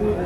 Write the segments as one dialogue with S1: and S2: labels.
S1: Sorry.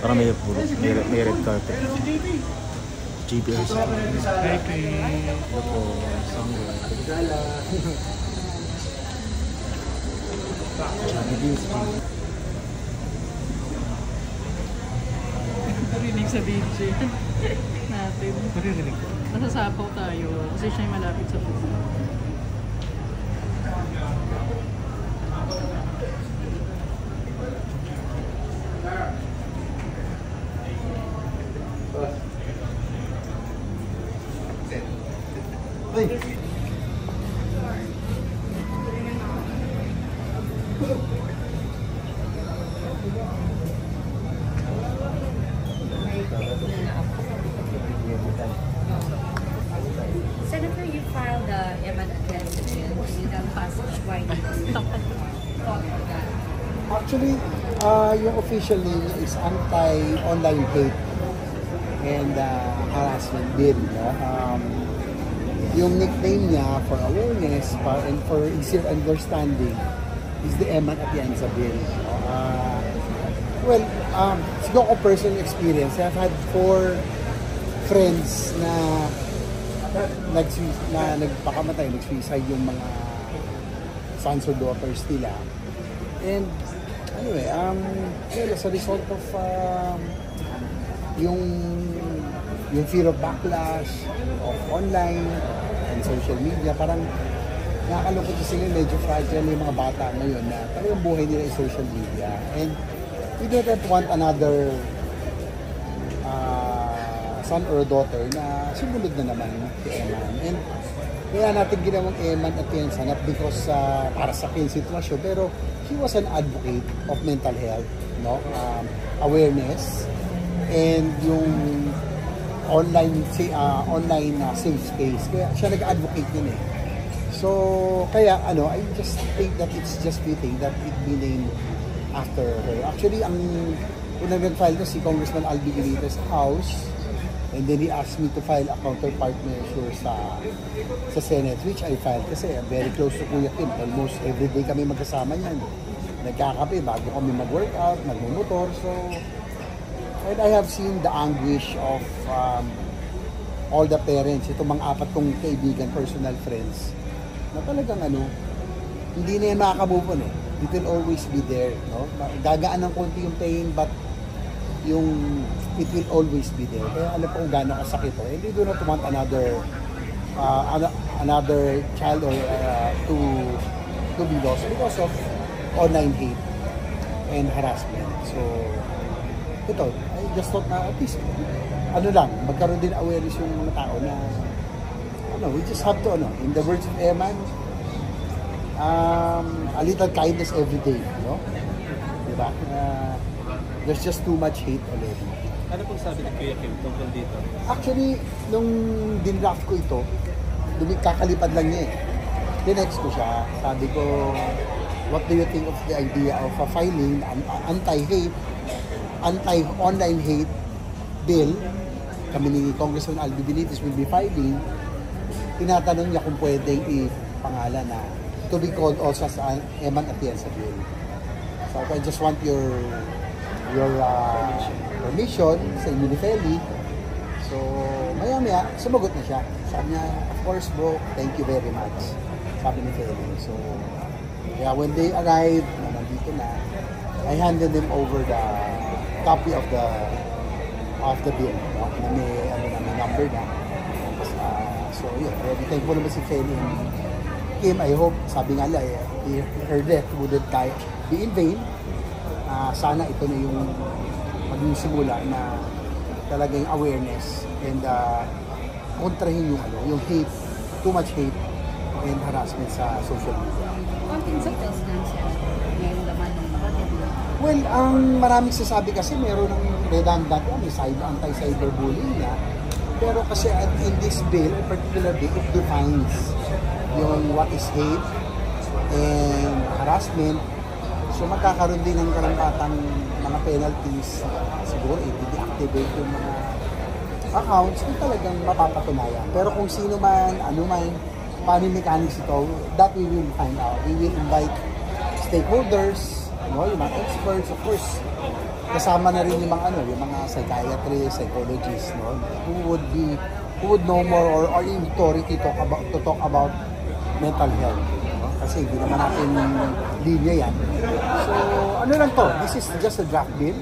S1: Parang may red carpet. GPS.
S2: Okay.
S1: Ito po, somewhere.
S2: Marinig sa video natin.
S1: Maririnig ko.
S2: Nasasapaw tayo kasi siya yung malapit sa puso.
S3: Senator, you filed the Eman against the bill. You have passage why
S4: Actually, yung official name is Anti-Online Hate and Harassment Bill. Yung nickname niya for awareness and for easier understanding is the Eman Atienza Bill. Well, siguro ko personal experience. I've had 4 friends na nagpakamatay, nag-suicide yung mga sons or daughters nila. And anyway, as a result of yung fear of backlash of online and social media, parang nakakalungkot kasi sila, medyo fragile yung mga bata ngayon na talagang buhay nila yung social media. And we don't want another son or daughter na sumunod na naman kay Eman. And kaya natin ginawang Eman Atienza, not because para sa akin sitwasyon, pero he was an advocate of mental health, no? Awareness, and yung online safe space. Kaya siya nag-advocate yun eh. So, kaya I just think that it's just fitting that it be named after her. Actually, unang nag-file ko si Congressman Albi Benitez House, and then he asked me to file a counterpart measure sa Senate, which I filed kasi I'm very close to Kuya Kim. Almost every day kami magkasama niyan. Nagkakape bago kami mag-workout, mag-motor. So, and I have seen the anguish of all the parents, itong mga 4 kong kaibigan, personal friends, na talagang hindi na yan makaka-move on eh. It will always be there, no? Gagaan ng konti yung pain, but it will always be there. Kaya alam ko kung gaano kasakit to. And we do not want another child or to be lost because of online hate and harassment. So, ito, I just thought na at least, magkaroon din awareness yung mga tao na, we just have to, in the words of Eman, a little kindness every day, no? Diba? There's just too much hate already.
S1: Ano pong sabi ng Kuya Kim tungkol dito?
S4: Actually, nung dinraft ko ito, kakalipad lang niya eh. Tinext ko siya, sabi ko, what do you think of the idea of filing anti-online hate bill? Kami ni Congressman Albi Benitez will be filing. Tinatanong niya kung pwedeng ipangalan na to be called also as an Eman Atienza Bill. So I just want your permission sa Unifeli. So maya-maya, sumagot na siya. Sabi niya, of course bro, thank you very much. Sabi ni Feli. So, yeah, when they arrived, nandito na, I handed them over the copy of the bill, no? Na may number na. So, yeah, very thankful naman si Feli and Kim. I hope, sabi nga lang, her death wouldn't be in vain. Sana ito na yung maging simula na talagang awareness and kontrahin yung hate, too much hate and harassment sa social media.
S3: Konting sa president, ngayong laman ng
S4: Well, ang maraming sasabi kasi meron ng redundant yan, may anti-cyberbullying na. Pero kasi in this bill, in particular bill, it defines yung what is hate and harassment. So magkakaroon din ng karampatang mga penalties. Siguro i-deactivate yung mga accounts kung talagang mapapatunayan. Pero kung sino man, ano man, paano yung mechanics ito, that we will find out. We will invite stakeholders, yung mga experts, of course. Kasama na rin yung mga psychiatrists, psychologists, who would know more or in authority to talk about mental health. Kasi hindi naman natin linya yan. So, ano lang to? This is just a draft bill.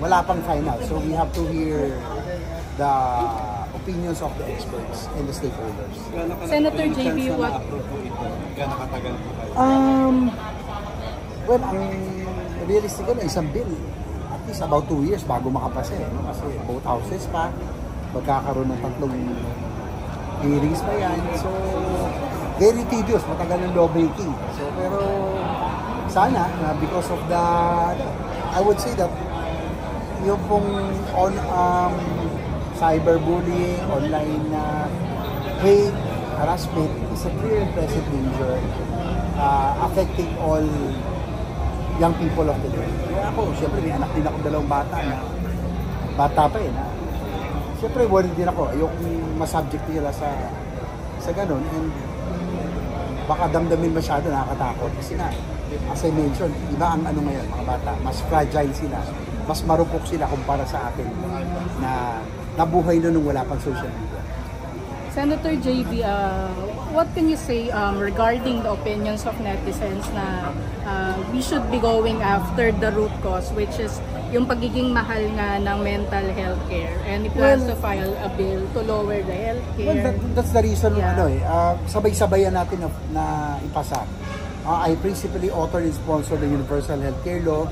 S4: Wala pang final. So, we have to hear the opinions of the experts and the stakeholders.
S2: Senator JB, what?
S1: Gano'ng katagal po kayo?
S4: Well, ang realistic ko na isang bill, at least about 2 years bago makapasa. Kasi both houses pa, magkakaroon ng 3 hearings pa yan. So, very tedious, matagal ng lawmaking. So, pero sana, because of the, I would say that, yung pong cyberbullying, online hate, harassment is a clear and present danger affecting all young people of the day. Kaya ako, syempre may anak din ako 2 bata na bata pa syempre worried din ako. Ayokong masubject nila sa ganun, and baka damdamin masyado, nakakatakot. Kasi nga, as I mentioned, iba ang ngayon, mga bata, mas fragile sila, mas marupok sila kumpara sa atin na nabuhay na nung wala pang social media.
S2: Senator JB, what can you say regarding the opinions of netizens na we should be going after the root cause, which is yung pagiging mahal nga ng mental health care, and it wants to file a bill to lower the health care?
S4: Well, that's the reason, sabay-sabayan natin na ipasa. I principally author and sponsor the Universal Healthcare Law,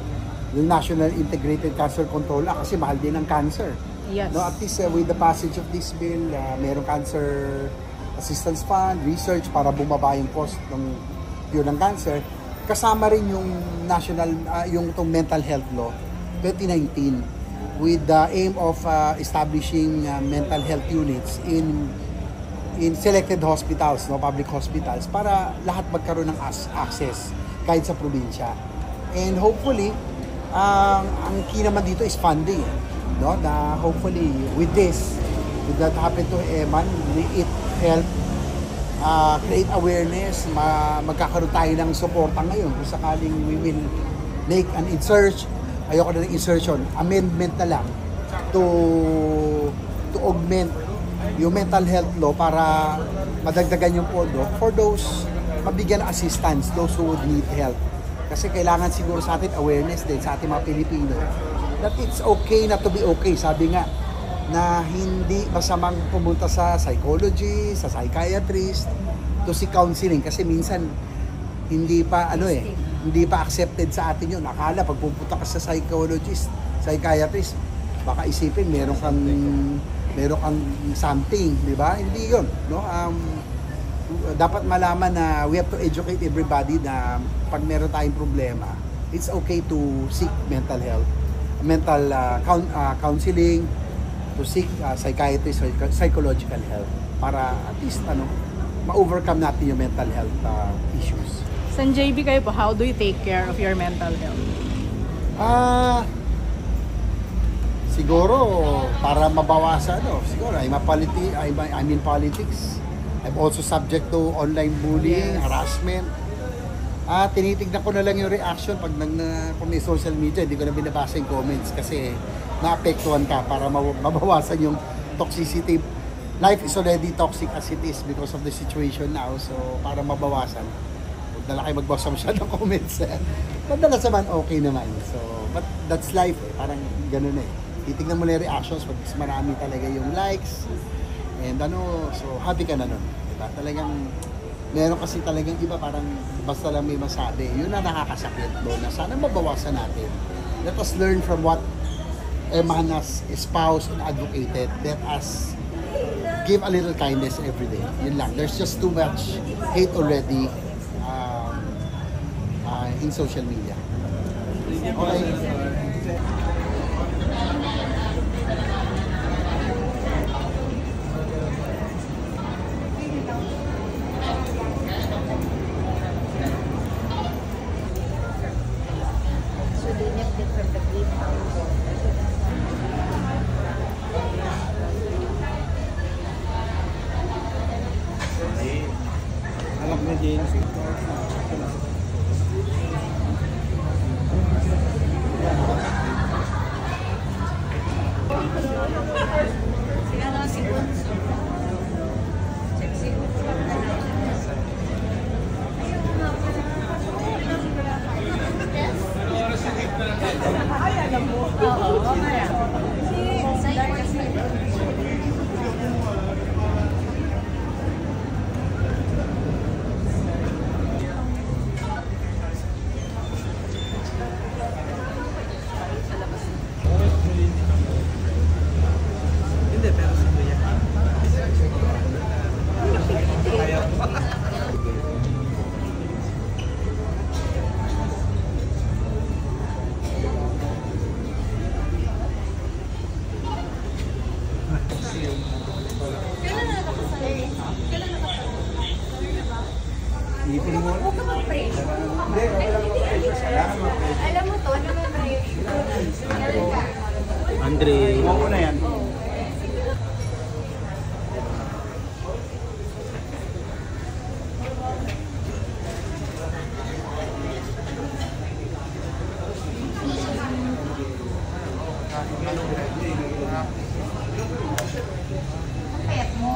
S4: yung National Integrated Cancer Control Act, kasi mahal din ang cancer.
S2: Yes.
S4: At least with the passage of this bill, mayroong Cancer Assistance Fund, research para bumaba yung cost ng cancer. Kasama rin yung national, yung itong mental health law, 2019, with the aim of establishing mental health units in selected hospitals, public hospitals, para lahat magkaroon ng access kahit sa probinsya. And hopefully, ang key naman dito is funding. Na hopefully with that happen to Eman, it help create awareness, magkakaroon tayo ng suporta ngayon kung sakaling we will make an ayoko na ng insertion, amendment na lang to augment yung mental health law para madagdagan yung pondo for those mabigyan ng assistance, those who would need help. Kasi kailangan siguro sa atin awareness din sa ating mga Pilipino that it's okay not to be okay. Sabi nga na hindi masamang pumunta sa psychologist, sa psychiatrist to seek counseling, kasi minsan hindi pa hindi pa accepted sa atin yun. Akala pag pupunta ka sa psychologist, psychiatrist, baka isipin meron kang something, di ba? Hindi yun, dapat malaman na we have to educate everybody na pag meron tayong problema, it's okay to seek mental counseling, to seek psychiatrist or psychological help para at least ma-overcome natin yung mental health issues.
S2: San JB, kayo po, how do you take care of your mental health?
S4: Siguro para mabawasan, siguro I'm in politics. I'm also subject to online bullying, harassment. Tinitignan ko na lang yung reaction pag kung may social media, hindi ko na binabasa yung comments kasi naapektuhan ka para mabawasan yung toxicity. Life is already toxic as it is because of the situation now. So, para mabawasan, huwag na lang kayo magbasa masyadong comments. Madalas naman, okay naman. So, but that's life. Parang ganun Titignan mo na yung reactions pag marami talaga yung likes. And so happy ka na nun. Diba? Talagang, meron kasi talagang iba parang basta lang may masabi. Yun na nakakasakit doon na sana mabawasan natin. Let us learn from what Eman has espoused and advocated. Let us give a little kindness every day. Yun lang. There's just too much hate already. in social media. Okay.
S3: So they nipped it from the greenhouse.
S1: Alam na James. Hindi, pero si Kuya. Ayaw pa. Ipin mo.
S3: Huwag ka mag-pressure.
S1: Hindi, kailangan mag-pressure.
S3: Alam mo to, ano may pressure?
S1: Andre. Oo na yan.
S3: Pet mo.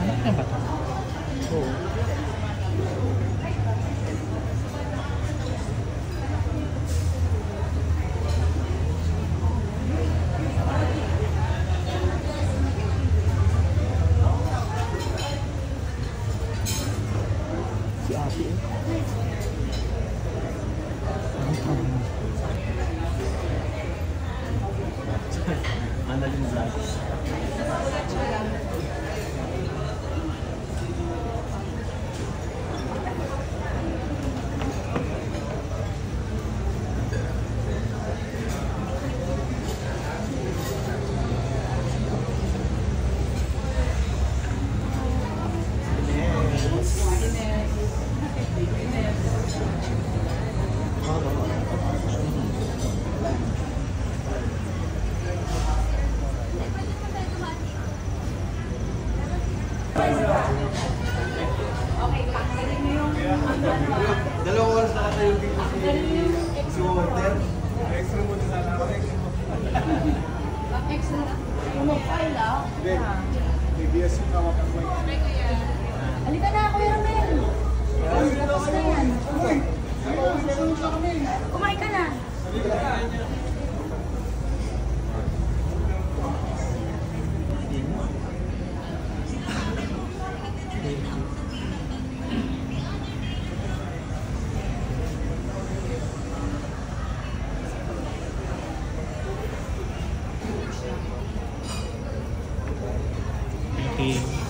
S1: Anak niya ba ito? Oo. Si Ate eh. Annalyn Vlogs. Dalawang oras na tayo dito si Walter. Extra mo na sana ako.
S3: Extra. Ano file ah?
S1: PBS yung kawakan mo.
S3: Halika na, Kuya Ramel. Tapos na yan. Kumain ka na.
S1: Okay.